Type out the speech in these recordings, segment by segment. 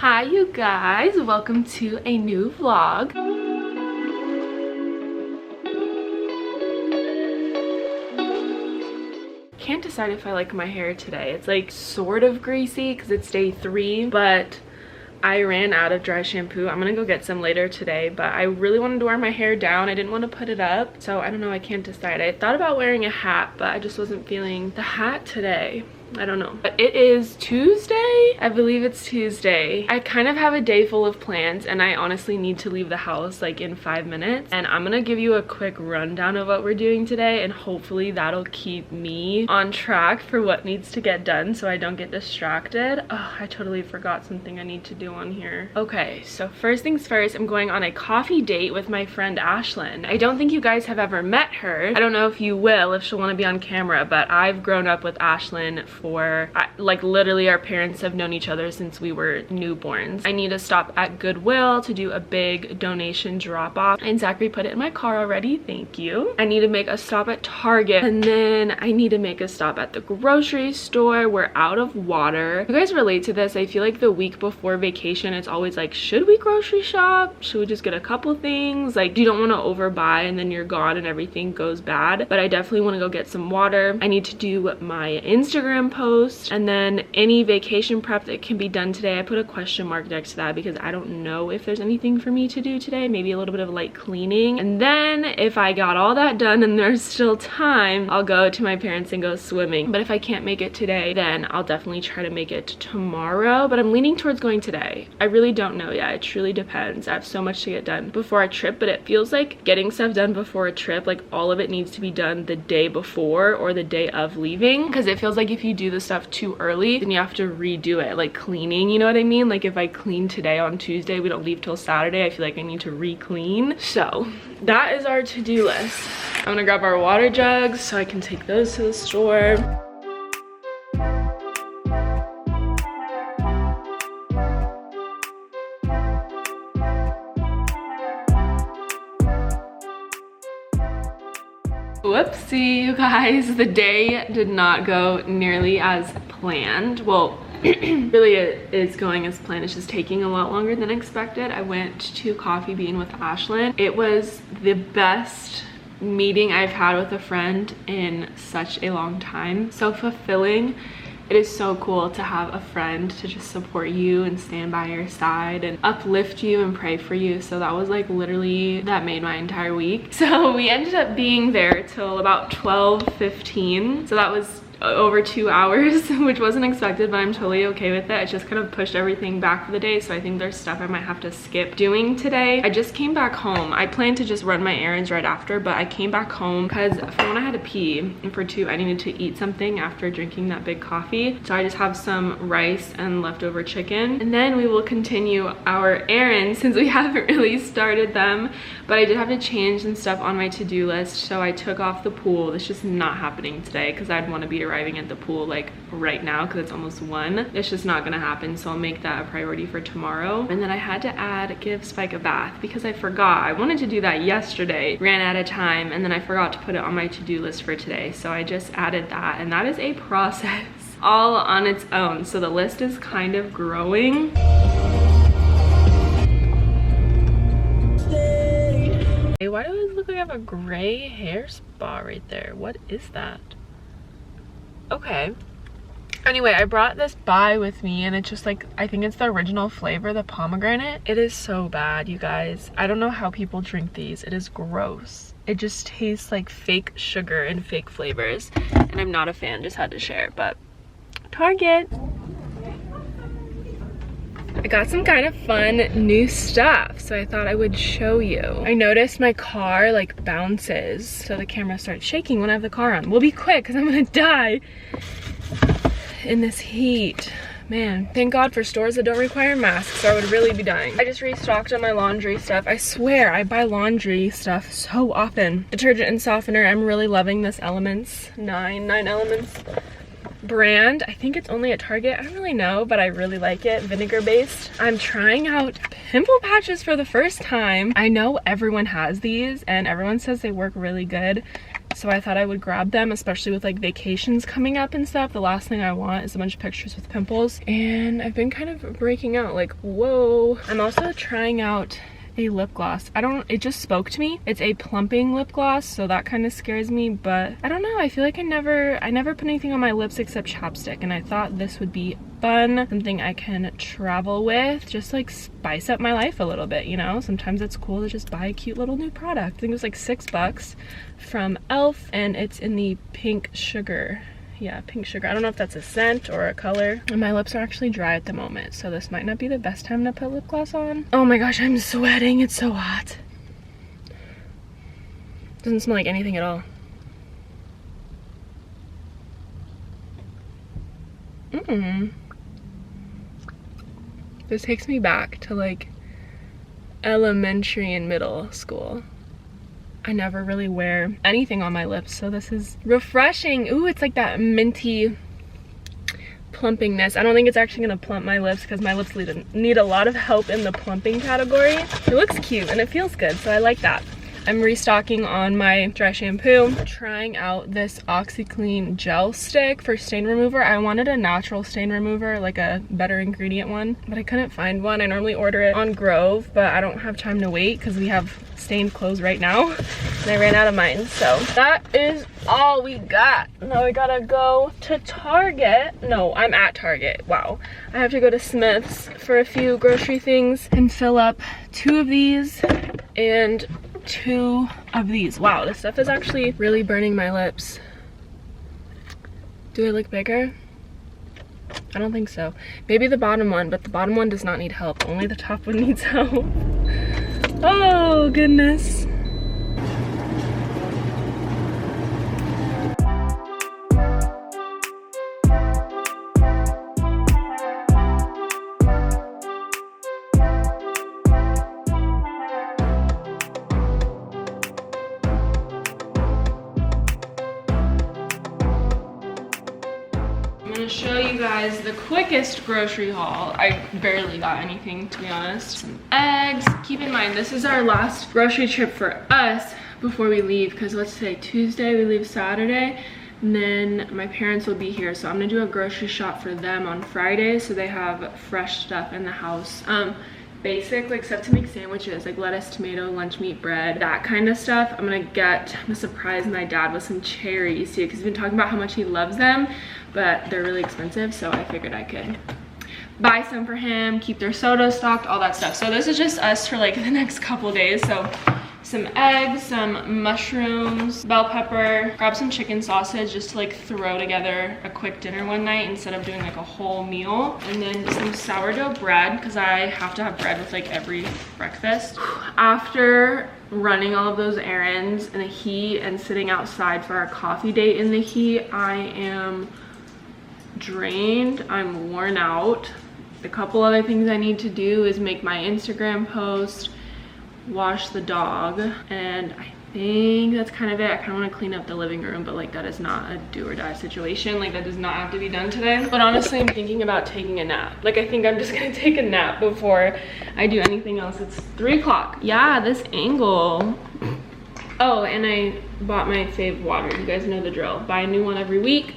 Hi you guys, welcome to a new vlog. Can't decide if I like my hair today. It's like sort of greasy because it's day 3, but I ran out of dry shampoo. I'm gonna go get some later today, but I really wanted to wear my hair down. I didn't want to put it up, so I don't know, I can't decide. I thought about wearing a hat, but I just wasn't feeling the hat today. I don't know. But it is Tuesday. I believe it's Tuesday. I kind of have a day full of plans and I honestly need to leave the house like in 5 minutes. And I'm gonna give you a quick rundown of what we're doing today and hopefully that'll keep me on track for what needs to get done so I don't get distracted. Oh, I totally forgot something I need to do on here. Okay, so first things first, I'm going on a coffee date with my friend Ashlyn. I don't think you guys have ever met her. I don't know if you will, if she'll want to be on camera, but I've grown up with Ashlyn for like literally our parents have known each other since we were newborns. I need to stop at Goodwill to do a big donation drop off and Zachary put it in my car already, thank you. I need to make a stop at Target and then I need to make a stop at the grocery store. We're out of water. You guys relate to this? I feel like the week before vacation it's always like, should we grocery shop? Should we just get a couple things? Like you don't want to overbuy and then you're gone and everything goes bad, but I definitely want to go get some water. I need to do my Instagram post and then any vacation prep that can be done today. I put a question mark next to that because I don't know if there's anything for me to do today. Maybe a little bit of light cleaning. And then if I got all that done and there's still time, I'll go to my parents and go swimming. But if I can't make it today, then I'll definitely try to make it tomorrow. But I'm leaning towards going today. I really don't know yet. It truly depends. I have so much to get done before a trip, but it feels like getting stuff done before a trip, like all of it needs to be done the day before or the day of leaving, because it feels like if you do the stuff too early then you have to redo it, like cleaning, you know what I mean? Like if I clean today on Tuesday, we don't leave till Saturday, I feel like I need to re-clean. So that is our to-do list. I'm gonna grab our water jugs so I can take those to the store. Whoopsie, you guys, the day did not go nearly as planned. Well, really it is going as planned. It's just taking a lot longer than expected. I went to Coffee Bean with Ashlyn. It was the best meeting I've had with a friend in such a long time. So fulfilling. It is so cool to have a friend to just support you and stand by your side and uplift you and pray for you. So that was like literally, that made my entire week. So we ended up being there till about 12:15. So that was over 2 hours, which wasn't expected, but I'm totally okay with it. I just kind of pushed everything back for the day, so I think there's stuff I might have to skip doing today. I just came back home. I planned to just run my errands right after, but I came back home because for one I had to pee, and for two I needed to eat something after drinking that big coffee. So I just have some rice and leftover chicken, and then we will continue our errands since we haven't really started them. But I did have to change some stuff on my to-do list, so I took off the pool. It's just not happening today because I'd want to be arriving at the pool like right now because it's almost 1. It's just not gonna happen, so I'll make that a priority for tomorrow. And then I had to give Spike a bath because I forgot. I wanted to do that yesterday, ran out of time, and then I forgot to put it on my to-do list for today, so I just added that, and that is a process all on its own. So the list is kind of growing. Hey, why do I look like I have a gray hair spot right there? What is that? Okay. Anyway, I brought this bai with me and it's just like, I think it's the original flavor, the pomegranate. It is so bad, you guys. I don't know how people drink these. It is gross. It just tastes like fake sugar and fake flavors. And I'm not a fan, just had to share. But Target. I got some kind of fun new stuff, so I thought I would show you. I noticed my car like bounces, so the camera starts shaking when I have the car on. We'll be quick because I'm gonna die in this heat. Man, thank God for stores that don't require masks, or I would really be dying. I just restocked on my laundry stuff. I swear I buy laundry stuff so often. Detergent and softener. I'm really loving this Elements, 9 Elements brand. I think it's only at Target. I don't really know, but I really like it. Vinegar based. I'm trying out pimple patches for the first time. I know everyone has these and everyone says they work really good. so I thought I would grab them, especially with like vacations coming up and stuff. The last thing I want is a bunch of pictures with pimples, and I've been kind of breaking out, like, whoa. I'm also trying out a lip gloss. It just spoke to me. It's a plumping lip gloss, so that kind of scares me, but I don't know, I feel like I never put anything on my lips except chapstick, and I thought this would be fun, something I can travel with, just like spice up my life a little bit, you know? Sometimes it's cool to just buy a cute little new product. I think it was like $6 from Elf, and it's in the pink sugar. Yeah, pink sugar. I don't know if that's a scent or a color. And my lips are actually dry at the moment, so this might not be the best time to put lip gloss on. Oh my gosh, I'm sweating. It's so hot. Doesn't smell like anything at all. This takes me back to like elementary and middle school. I never really wear anything on my lips, so this is refreshing. Ooh, it's like that minty plumpingness. I don't think it's actually gonna plump my lips because my lips need a lot of help in the plumping category. It looks cute and it feels good, so I like that. I'm restocking on my dry shampoo, trying out this OxyClean gel stick for stain remover. I wanted a natural stain remover, like a better ingredient one, but I couldn't find one. I normally order it on Grove, but I don't have time to wait because we have stained clothes right now, and I ran out of mine. So that is all we got. Now I gotta go to Target. No, I'm at Target. Wow. I have to go to Smith's for a few grocery things and fill up 2 of these and 2 of these. Wow, this stuff is actually really burning my lips. Do I look bigger? I don't think so. Maybe the bottom one, but the bottom one does not need help. Only the top one needs help. Oh, goodness. Show you guys the quickest grocery haul. I barely got anything, to be honest. Some eggs. Keep in mind, this is our last grocery trip for us before we leave, because what's today? Tuesday, we leave Saturday, and then my parents will be here, so I'm gonna do a grocery shop for them on Friday, so they have fresh stuff in the house. Basic, like stuff to make sandwiches, like lettuce, tomato, lunch meat, bread, that kind of stuff. I'm gonna surprise my dad with some cherries too, because he's been talking about how much he loves them, but they're really expensive, so I figured I could buy some for him, keep their soda stocked, all that stuff. So this is just us for like the next couple days. So some eggs, some mushrooms, bell pepper, grab some chicken sausage just to like throw together a quick dinner one night instead of doing like a whole meal, and then some sourdough bread because I have to have bread with like every breakfast. After running all of those errands in the heat and sitting outside for our coffee date in the heat, I am drained. I'm worn out. The couple other things I need to do is make my Instagram post, wash the dog, and I think that's kind of it. I kind of want to clean up the living room, but like that is not a do or die situation. Like that does not have to be done today. But honestly, I'm thinking about taking a nap. Like I think I'm just gonna take a nap before I do anything else. It's 3 o'clock. Yeah, this angle. Oh, and I bought my fave water. You guys know the drill. Buy a new one every week,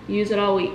use it all week.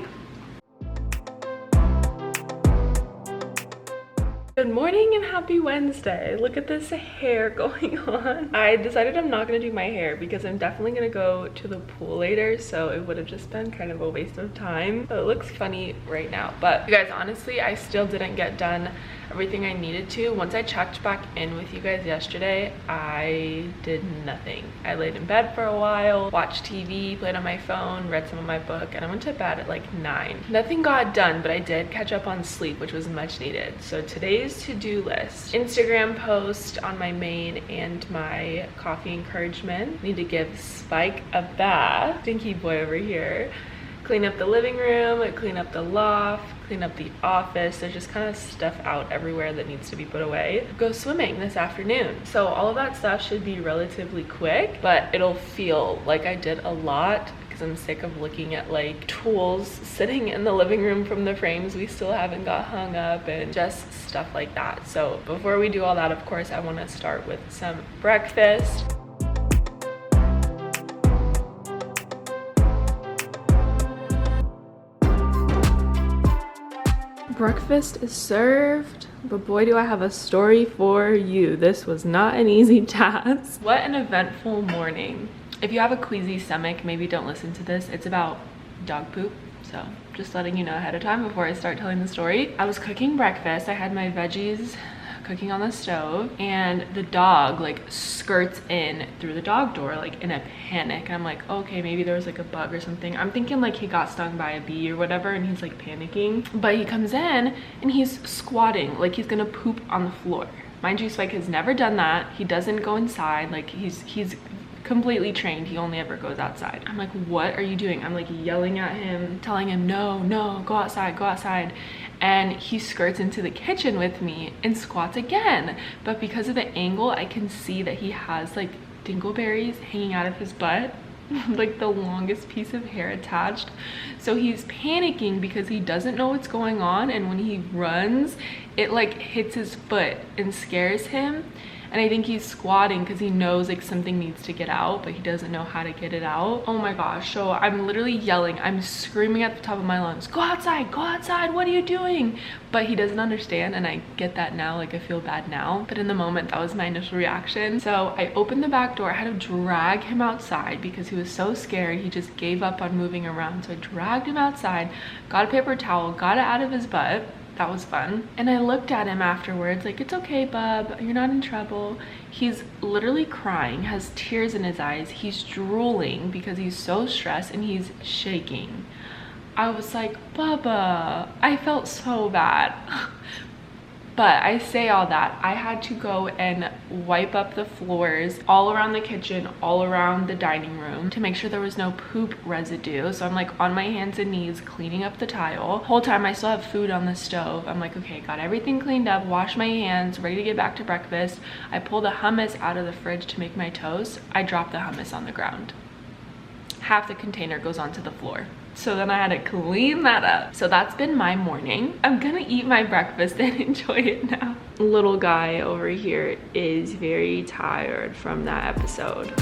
Good morning and happy Wednesday. Look at this hair going on. I decided I'm not gonna do my hair because I'm definitely gonna go to the pool later, so it would have just been kind of a waste of time. So it looks funny right now. But you guys, honestly, I still didn't get done everything I needed to. Once I checked back in with you guys yesterday, I did nothing. I laid in bed for a while, watched TV, played on my phone, read some of my book, and I went to bed at like 9. Nothing got done, but I did catch up on sleep, which was much needed. So today's to-do list: Instagram post on my main and my coffee encouragement. Need to give Spike a bath. Stinky boy over here. Clean up the living room, clean up the loft, clean up the office. There's just kind of stuff out everywhere that needs to be put away. Go swimming this afternoon. So all of that stuff should be relatively quick, but it'll feel like I did a lot because I'm sick of looking at like tools sitting in the living room from the frames we still haven't got hung up and just stuff like that. So before we do all that, of course, I want to start with some breakfast. breakfast is served, but boy do I have a story for you. This was not an easy task. What an eventful morning. If you have a queasy stomach, maybe don't listen to this. It's about dog poop, so just letting you know ahead of time before I start telling the story. I was cooking breakfast. I had my veggies cooking on the stove, and the dog like skirts in through the dog door like in a panic, and I'm like, okay, maybe there was like a bug or something. I'm thinking like he got stung by a bee or whatever, and he's like panicking. But he comes in and he's squatting like he's gonna poop on the floor. Mind you, Spike has never done that. He doesn't go inside. Like he's completely trained. He only ever goes outside. I'm like, what are you doing? I'm like yelling at him, telling him, no, go outside, go outside. And he skirts into the kitchen with me and squats again. But because of the angle, I can see that he has like dingleberries hanging out of his butt, like the longest piece of hair attached. So he's panicking because he doesn't know what's going on, and when he runs, it like hits his foot and scares him. And I think he's squatting because he knows like something needs to get out, but he doesn't know how to get it out. Oh my gosh. So I'm literally yelling. I'm screaming at the top of my lungs, go outside, what are you doing? But he doesn't understand, and I get that now. Like I feel bad now. But in the moment, that was my initial reaction. So I opened the back door. I had to drag him outside because he was so scared. He just gave up on moving around. So I dragged him outside, got a paper towel, got it out of his butt. That was fun. And I looked at him afterwards like, it's okay, bub, you're not in trouble. He's literally crying, has tears in his eyes. He's drooling because he's so stressed, and he's shaking. I was like, Bubba, I felt so bad. But I say all that, I had to go and wipe up the floors all around the kitchen, all around the dining room to make sure there was no poop residue. So I'm like on my hands and knees cleaning up the tile. Whole time I still have food on the stove. I'm like, okay, got everything cleaned up, washed my hands, ready to get back to breakfast. I pull the hummus out of the fridge to make my toast. I drop the hummus on the ground. Half the container goes onto the floor. So then I had to clean that up. So that's been my morning. I'm gonna eat my breakfast and enjoy it now. Little guy over here is very tired from that episode.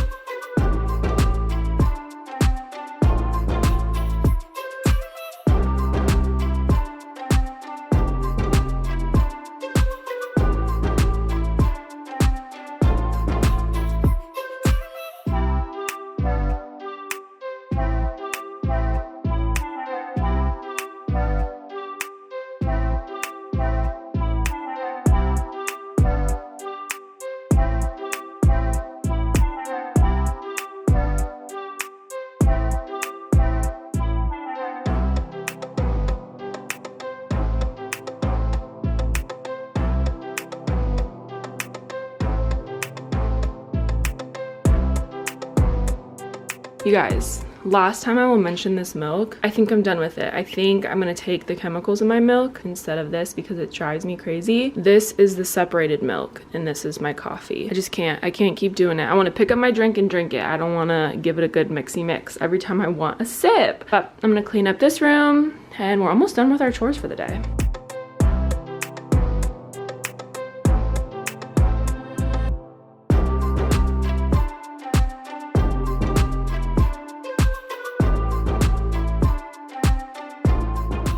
You guys, last time I will mention this milk. I think I'm done with it. I think I'm gonna take the chemicals in my milk instead of this because it drives me crazy. This is the separated milk, and this is my coffee. I can't keep doing it. I want to pick up my drink and drink it. I don't want to give it a good mixy mix every time I want a sip. But I'm gonna clean up this room, and we're almost done with our chores for the day.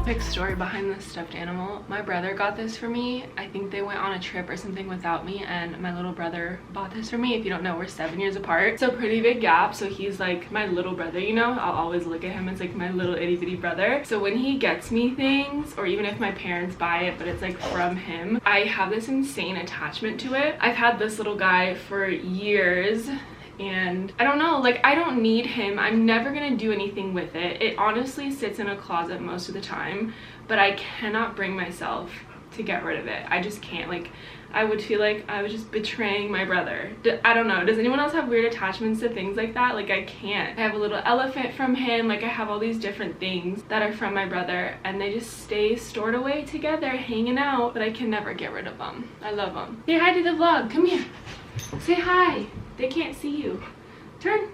Quick story behind this stuffed animal. My brother got this for me. I think they went on a trip or something without me, and my little brother bought this for me. If you don't know, we're 7 years apart, so pretty big gap. So he's like my little brother, you know. I'll always look at him as like my little itty bitty brother. So when he gets me things, or even if my parents buy it but it's like from him, I have this insane attachment to it. I've had this little guy for years, and I don't know, like I don't need him. I'm never gonna do anything with it. It honestly sits in a closet most of the time, but I cannot bring myself to get rid of it. I just can't. Like I would feel like I was just betraying my brother. I don't know, does anyone else have weird attachments to things like that? Like I can't. I have a little elephant from him. Like I have all these different things that are from my brother, and they just stay stored away together, hanging out, but I can never get rid of them. I love them. Say hi to the vlog. Come here, say hi. They can't see you. Turn.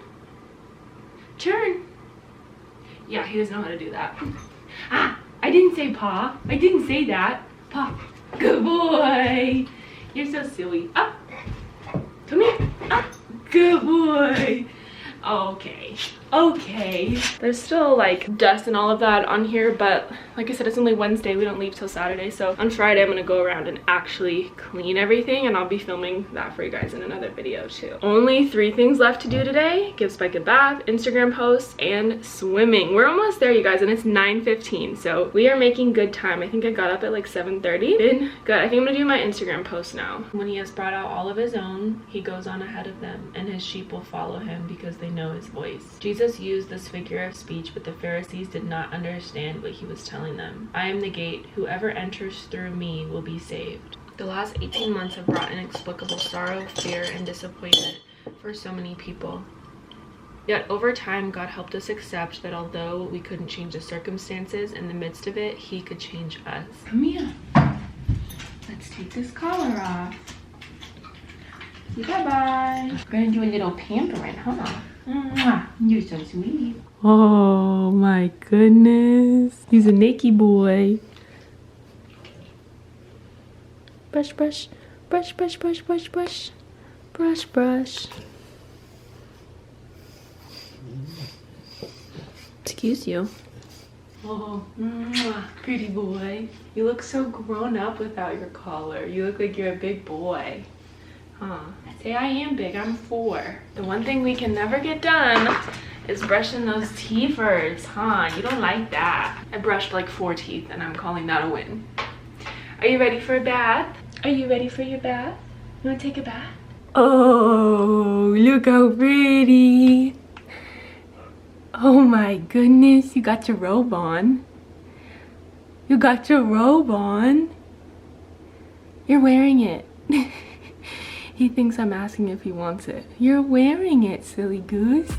Yeah, he doesn't know how to do that. Ah, I didn't say paw. I didn't say that. Paw. Good boy. You're so silly. Up. Come here. Up. Good boy. Okay. okay. There's still like dust and all of that on here, but like I said, it's only Wednesday. We don't leave till Saturday. So on Friday, I'm gonna go around and actually clean everything, and I'll be filming that for you guys in another video too. Only 3 things left to do today: give Spike a bath, Instagram posts, and swimming. We're almost there, you guys, and it's 9:15. So we are making good time. I think I got up at like 7:30. Been good. I think I'm gonna do my Instagram post now. When he has brought out all of his own, he goes on ahead of them, and his sheep will follow him because they know his voice. Jesus used this figure of speech, but the Pharisees did not understand what he was telling them. I am the gate. Whoever enters through me will be saved. The last 18 months have brought inexplicable sorrow, fear, and disappointment for so many people. Yet over time, God helped us accept that although we couldn't change the circumstances, in the midst of it, he could change us. Come here. Let's take this collar off. Bye-bye. We're gonna do a little pampering, huh? Mwah. You're so sweet. Oh my goodness. He's a naked boy. Brush, brush, brush, brush, brush, brush, brush, brush, brush. Excuse you. Oh, pretty boy. You look so grown up without your collar. You look like you're a big boy. Huh. Say I am big, I'm 4. The one thing we can never get done is brushing those teethers, huh? You don't like that. I brushed like 4 teeth and I'm calling that a win. Are you ready for a bath? Are you ready for your bath? You wanna take a bath? Oh, look how pretty. Oh my goodness, you got your robe on. You got your robe on. You're wearing it. He thinks I'm asking if he wants it. You're wearing it, silly goose.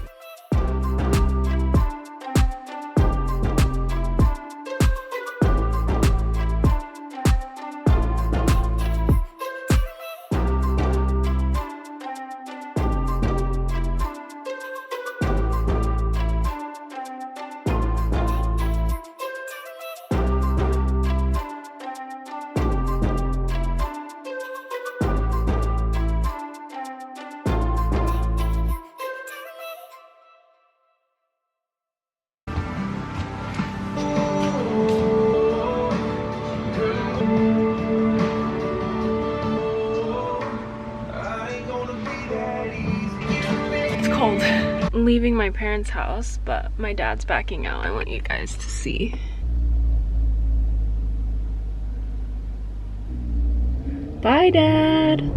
Cold. I'm leaving my parents' house, but my dad's backing out. I want you guys to see. Bye, Dad.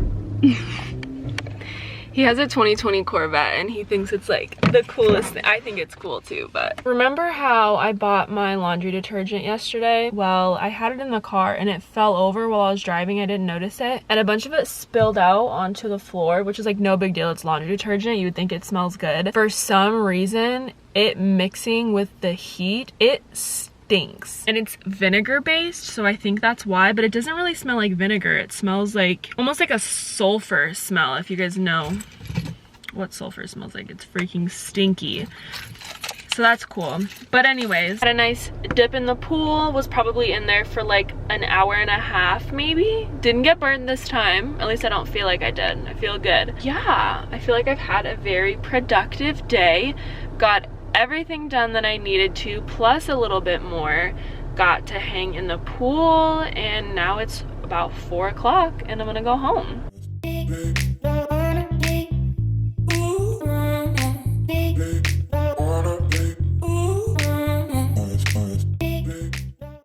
He has a 2020 Corvette and he thinks it's like the coolest thing. I think it's cool too, but remember how I bought my laundry detergent yesterday? Well, I had it in the car and it fell over while I was driving. I didn't notice it. And a bunch of it spilled out onto the floor, which is like no big deal. It's laundry detergent. You would think it smells good. For some reason, it mixing with the heat, it stinks. And it's vinegar based, so I think that's why, but it doesn't really smell like vinegar. It smells like almost like a sulfur smell, if you guys know what sulfur smells like. It's freaking stinky. So that's cool. But anyways, had a nice dip in the pool. Was probably in there for like an hour and a half maybe. Didn't get burned this time. At least I don't feel like I did. I feel good. Yeah, I feel like I've had a very productive day. Got everything done that I needed to, plus a little bit more. Got to hang in the pool, and now it's about 4 o'clock and I'm gonna go home.